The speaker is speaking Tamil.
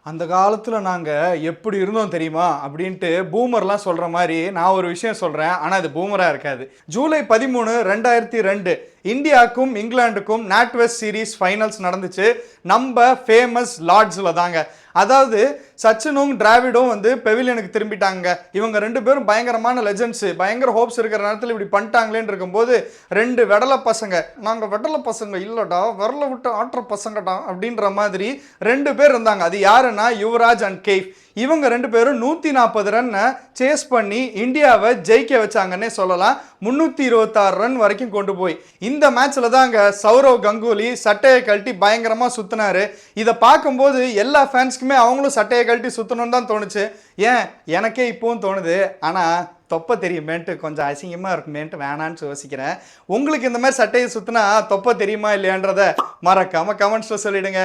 அந்த காலத்தில் நாங்கள் எப்படி இருந்தோம் தெரியுமா அப்படின்ட்டு பூமர்லாம் சொல்கிற மாதிரி நான் ஒரு விஷயம் சொல்கிறேன். ஆனால் அது பூமராக இருக்காது. ஜூலை 13, 2002 இந்தியாவுக்கும் இங்கிலாந்துக்கும் நாட்வெஸ்ட் சீரீஸ் ஃபைனல்ஸ் நடந்துச்சு. நம்ம ஃபேமஸ் லார்ட்ஸில் தாங்க. அதாவது சச்சினும் டிராவிடும் வந்து பெவிலியனுக்கு திரும்பிட்டாங்க. இவங்க ரெண்டு பேரும் பயங்கரமான லெஜெண்ட்ஸு, பயங்கர ஹோப்ஸ் இருக்கிற நேரத்தில் இப்படி பண்ணிட்டாங்களேன்னு இருக்கும்போது ரெண்டு வெடலை பசங்க, நாங்கள் வெடலை பசங்க இல்லைடா விரல விட்டு ஆட்டுற பசங்கடா அப்படின்ற மாதிரி ரெண்டு பேர் இருந்தாங்க. அது யாருன்னா யுவராஜ் அண்ட் கெய்ஃப். இவங்க ரெண்டு பேரும் 140 ரன்னை சேஸ் பண்ணி இந்தியாவை ஜெயிக்க வச்சாங்கன்னே சொல்லலாம். 326 ரன் வரைக்கும் கொண்டு போய் இந்த மேட்ச்ல தாங்க சௌரவ் கங்குலி சட்டையை கழட்டி பயங்கரமா சுத்தினாரு. இதை பார்க்கும்போது எல்லா ஃபேன்ஸ்க்குமே அவங்களும் சட்டையை கழட்டி சுத்தணும்னு தான் தோணுச்சு. ஏன் எனக்கே இப்பவும் தோணுது. ஆனா தொப்பை தெரியுமேன்ட்டு கொஞ்சம் அசிங்கமாக இருக்குமேன்ட்டு வேணான்னு யோசிக்கிறேன். உங்களுக்கு இந்த மாதிரி சட்டையை சுற்றினா தொப்பை தெரியுமா இல்லையான்றதை மறக்காமல் கமெண்ட்ஸில் சொல்லிடுங்க.